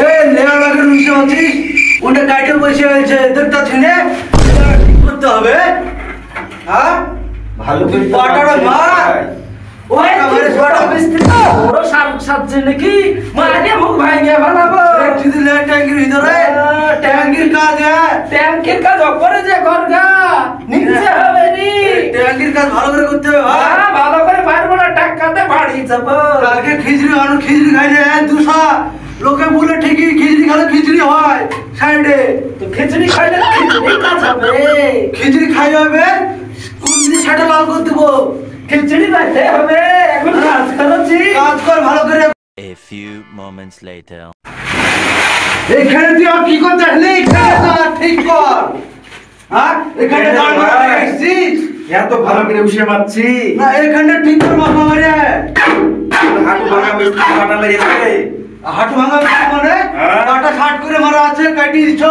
এই লেবার বাগে রুইছে আছিস ওটা কাটে বসে আছে দেখতা ছিনে ঠিক করতে হবে হ্যাঁ ভালো করে পাটাটা মার ওই আমারে ছোট মিস্ত্রি ওর সাজছে নাকি মারে মুখ ভাঙিয়ে ফেলাবো যদি লে ট্যাঙ্কির ভিতরে ট্যাঙ্কির কাজ ট্যাঙ্কের কাজ উপরে যে করগা নিচে হবে নি ট্যাঙ্কির কাজ ভালো করে করতে হবে হ্যাঁ ভালো করে পারবো না টাকাতে বাড়ি যাব কালকে খিচড়ি আনো খিচড়ি খাইলে দুসা লোকে বলে ঠিকই খিচড়ি খেলে খিচড়ি হয় সাইডে তো খিচড়ি খাইলে খিচড়ি কাজ হবে খিচড়ি খাই হবে কুন্দি সেটা লাল করে দেবো খিচড়ি খাইতে হবে এখন কাজ করছি কাজ কর ভালো করে A few moments later. এখানে তুই আর কি করতে আসলি ঠিক কর হ্যাঁ এখানে দাঁড়িয়ে আসছিস এত ভালো করে উঠে মারছি না এখানে ঠিক কর মাথা মারে হাঁটু ভাঙা মিস্ত্রি কাটা মেরে দেবে হাঁটু ভাঙা মানে কাটা শার্ট করে মারা আছে কাটি দিছ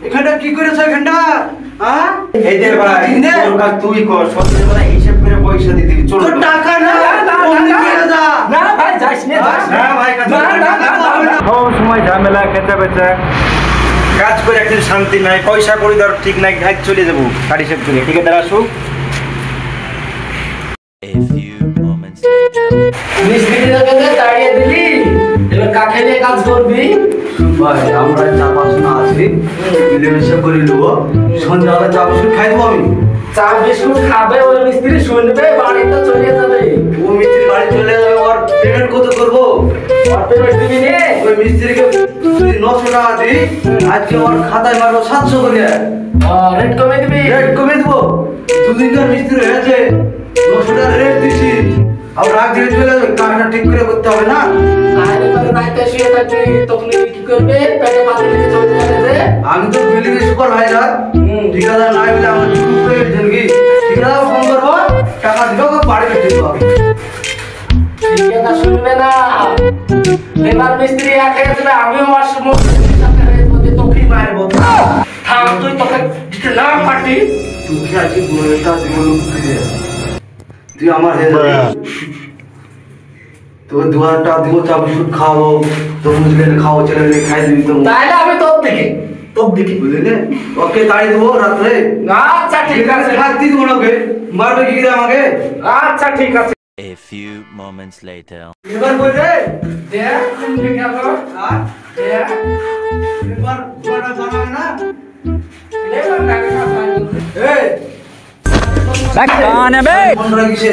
এখানে কি করেছ এখানটা হ্যাঁ এই দে ভাই তোর কাজ তুই কর সত্যি হিসাব করে পয়সা দিয়ে দিবি চল তোর টাকা না অমনি করে যা না ভাই যাস না যাস না ভাই কাজ সব সময় ঝামেলা খেচা বেচা কাজ করে একদিন শান্তি নাই পয়সা করি ধর ঠিক নাই ঘাট চলে যাবো গাড়ি হিসাব করে ঠিকাদার আসুক A few moments later. মিস্ত্রিটাকে তাড়িয়ে দিলি এবার কাকে নিয়ে কাজ করবি ভাই আমরা চা পাঁচশো আছি মিলেমিশে করে নেবো সন্ধ্যাবেলা চা বিস্কুট খাই দেবো আমি চা বিস্কুট খাবে ওই মিস্ত্রি শুনবে বাড়িতে চলে যাবে ও মিস্ত্রি বাড়ি চলে যাবে ওর পেমেন্ট কত করবো আর পেমেন্ট দিবি নে ওই মিস্ত্রিকে তুই 900 টাকা দিই আজকে ওর খাতায় মারবো 700 করে রেট কমে দিবি রেট কমে দেবো দুদিনকার মিস্ত্রি হয়েছে 900 টাকা রেট দিছি আর রাগ দিয়ে চলে যাবে কাজটা ঠিক করে করতে হবে না তাহলে পরে রাইতে শুয়ে থাকবি তখন কি করবে পেটে পাতি নিয়ে চলে যাবে আমি তো বিল্ডিং এর সুপারভাইজার ঠিকাদার নাই বলে আমার চুপ করে গেছেন কি ঠিকাদার ফোন করবো টাকা দিবো বাড়ি বেঁচে দেবো ঠিকাদার শুনবে না লেবার মিস্ত্রি একা যাবে আমিও আসবো সাথে মধ্যে তোকে মারবো থাম তুই তোকে দিতে না পাটি তুই কি আছি বলেটা জীবন তুই আমার হেল্প তোকে 2000 টাকা দিব চা বিস্কুট খাওয়াবো তোর মুসলিম খাওয়া ছেলে খাই দিবি তো তাহলে আমি তোর দিকে বুঝলি ওকে তাড়ি দেবো রাত্রে আচ্ছা ঠিক আছে থাকতি দেবো না ওকে মারবে কি করে আমাকে আচ্ছা ঠিক আছে A few moments later. এবার কই রে দেখ তুমি গেল আর দেখ এবার বড় বানাবে না লেবার টাকা পাই এই कौन है बे ফোন রাখিছে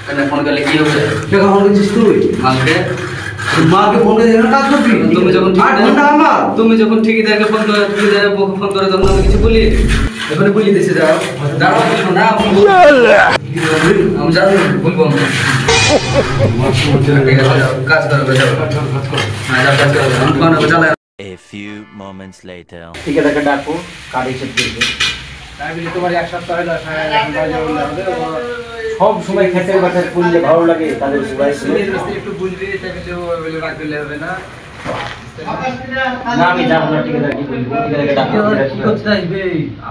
কেন ফোন করলে কি হবে টাকা ফোন করছিস তুই মাকে মাকে ফোন করে কাজ করবি তুমি যখন ঠিক 8 ঘন্টা আমার তুমি যখন ঠিকাদারকে ফোন করে ঠিকাদারের ফোন করে তখন আমি কিছু বলি এখানে বলি দিছে যাও দাঁড়াও বলবো না আমি জানি বলবো কাজ করবে যাও হ্যাঁ যাও কাজ করবে আমি ফোন হবে চালা A few moments later. ঠিকাদারকে ডাকো গাড়ি হিসাব করবে তাই বলি তোমার এক সপ্তাহ হলো সব সময় খেতে বাচ্চা করলে ভালো লাগে তাদের সবাই একটু বুঝবি তাকে বলে রাখ দিলে হবে না না আমি যাবো না ঠিকাদারকে বলবো ঠিকাদারকে ডাকো কি করতে আসবে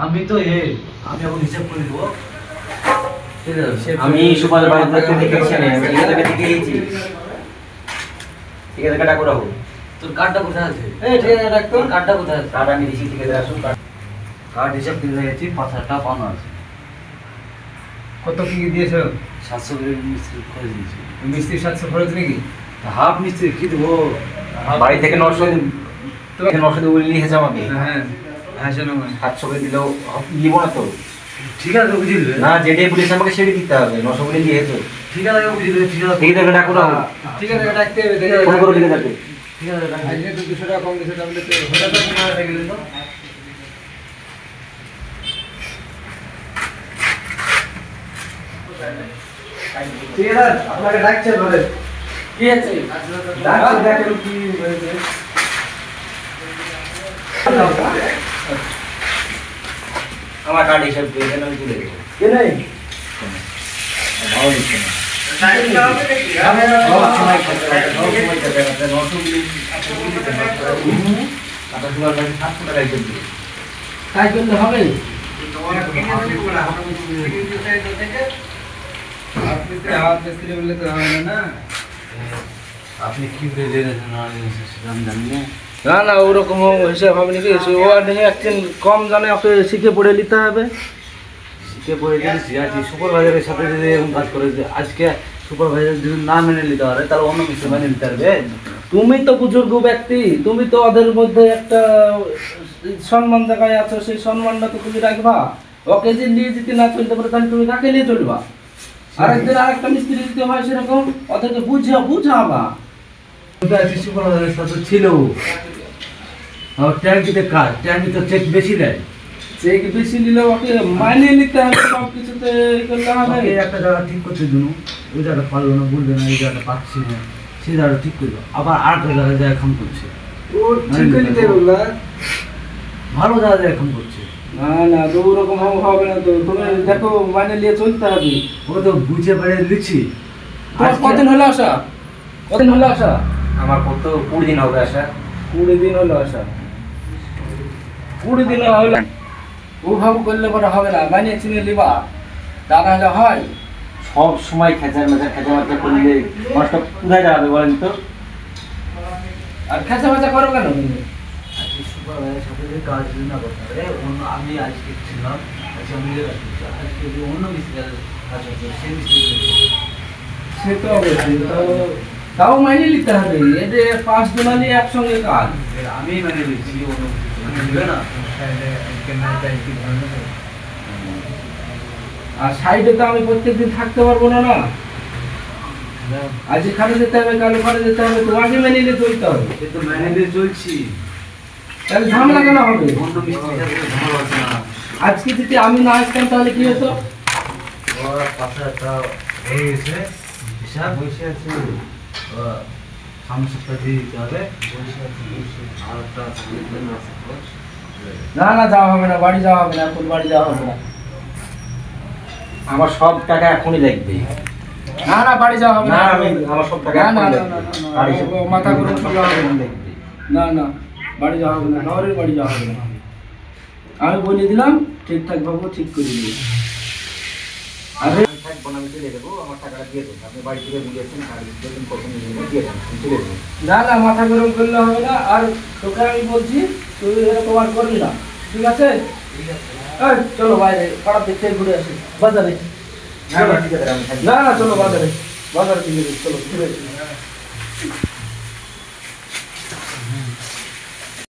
আমি তো আমি এখন হিসাব করে দেবো আমি সুপার বাড়ি থেকে দেখেছি আমি ঠিকাদারকে দেখেছি ঠিকাদারকে ডাকো রাখো তোর কার্ডটা কোথায় আছে এই ঠিকাদার ডাকতো কার্ডটা কোথায় আছে কার্ড আমি দিছি ঠিকাদার আসুন কার্ড হিসাব করে রেখেছি 5000 টাকা পাওনা আছে কত কি দিয়েছো 700 করে মিস্ত্রি করে দিয়েছি মিস্ত্রি 700 খরচ নাকি হাফ মিস্ত্রি কি দেবো বাড়ি থেকে 900 তোমাকে 900 দিয়ে বলে নিয়ে যাও আমাকে হ্যাঁ হ্যাঁ শোনো 700 করে দিলেও দিব না তো ঠিক আছে বুঝলি না যেটাই বলিস আমাকে সেটাই দিতে হবে 900 করে দিয়ে তো ঠিক আছে বুঝলি ঠিক আছে ঠিকাদারকে ডাকো রাখো ঠিক আছে ডাকতে হবে ফোন করো ঠিকাদারকে ঠিক আছে আজকে তো 200 টাকা কম দিয়েছে তাহলে তো হঠাৎ করে হয়ে গেল তো ঠিক আছে আপনাকে ডাকছে ধরে কি আছে ডাকছে দেখেন কি হয়েছে আমার কার্ড হিসাব দিয়ে দেন আমি তুলে দেবো কে নাই ভালো দিচ্ছে না কাজ করলে হবে মিস্ত্রি বললে তো হবে না আপনি কি করে জেনেছেন আমি জানি না। না না ওরকম হিসাব হবে নাকি, ও দেখে একদিন কম জানে, ওকে শিখে পড়ে নিতে হবে। শিখে পড়ে গেছি আজকে সুপারভাইজারের সাথে যদি এরকম কাজ করে যে আজকে সুপারভাইজার যদি না মেনে নিতে পারে তাহলে অন্য কিছু মেনে নিতে পারবে। তুমি তো বুজুর্গ ব্যক্তি, তুমি তো ওদের মধ্যে একটা সম্মান জায়গায় আছো, সেই সম্মানটা তো তুমি রাখবা। ওকে যে নিয়ে যেতে না চলতে পারে তাহলে তুমি কাকে নিয়ে চলবা? আরেকদিন আরেকটা মিস্ত্রি দিতে হয় সেরকম, ওদেরকে বুঝাবা। আজকে সুপারভাইজারের সাথে ছিল ট্যাঙ্কিতে কাজ, ট্যাঙ্কি তো চেক বেশি দেয়। চেক বেশি নিলে ওকে মানিয়ে নিতে হবে, সব কিছুতে করলে হবে। ওকে একটা জায়গা ঠিক করতে দিন, ওই জায়গাটা পারলো না, বলবে না এই জায়গাটা পাচ্ছি না, সেই জায়গাটা ঠিক করলো, আবার আরেকটা জায়গায় যায় এখন করছে। ঠিক করে নিতে হবে না? ভালো জায়গায় এখন করছে। না না, তো ওরকম হবে না তো। তুমি দেখো মানিয়ে নিয়ে চলতে হবে। ও তো বুঝে বেড়ে দিচ্ছি। তোমার কতদিন হলো আসা? কতদিন হলো আসা? আমার কত 20 দিন হবে আসা। 20 দিন হলো আসা। 20 দিন হলো। ওভাবে করলে পরে হবে না, মানিয়ে চিনে লিবা, তা নাহলে হয়। সব সময় খেঁচার মাথা করলে মানুষটা কোথায় যাবে বলেন তো? আর খেঁচা মেচা করো কেন তুমি? আজকে সুপারভাইজারের সাথে যে কাজ যদি না করতে পারে, অন্য আমি আজকে ছিলাম, আজকে আমি আজকে যদি অন্য মিস্ত্রির কাজ হচ্ছে সেই মিস্ত্রি সে তো অবশ্যই, তাও মানিয়ে নিতে হবে। এতে 5 দিন আনি একসঙ্গে কাজ। আমি মানে দিচ্ছি, অন্য কিছু মানে নেবে না। আর সাইডে তো আমি প্রত্যেকদিন থাকতে পারবো না। না, আজ এখানে যেতে হবে, কাল ওখানে যেতে হবে, তোমাকে মেনে নিয়ে চলতে হবে। সে তো ম্যানেজে চলছি, তাহলে ঝামেলা কেন হবে? অন্য মিস্ত্রির সাথে ঝামেলা হচ্ছে না। আজকে যদি আমি না আসতাম তাহলে কি হতো? ওর পাশে একটা হয়ে গেছে হিসাব, বসে আছে, সামনে সপ্তাহে দিয়ে দিতে হবে, বসে আছে আর একটা না না, যাওয়া হবে না, বাড়ি যাওয়া হবে না, এখন বাড়ি যাওয়া হবে না। আমার সব টাকা এখনই লাগবে। না না, বাড়ি যাওয়া হবে না। আমার সব টাকা না না এখনই না লাগবে। না, বাড়ি না, সব- মাথা গরম করলে হবে না। লাগবে। না না, বাড়ি যাওয়া হবে না, শহরের বাড়ি যাওয়া হবে না। আমি বলে দিলাম ঠিকঠাক ভাবে ঠিক করে দিবি। আরে আমি থাকবো না, আমি চলে যাবো, আমার টাকাটা দিয়ে দেবো। আপনি বাড়ি থেকে বুঝিয়েছেন, আর বেতন কত নিয়ে নেবেন দিয়ে দেন, আমি চলে যাবো। না না, মাথা গরম করলে হবে না। আর তোকে আমি বলছি তুই এরকম আর করবি না, ঠিক আছে? এই, চলো বাইরে পাড়ার দিক থেকে ঘুরে আসি, বাজারে। ঠিক আছে, আমি থাকবো। না না, চলো বাজারে, বাজারে দিকে চলো ঘুরে আসি।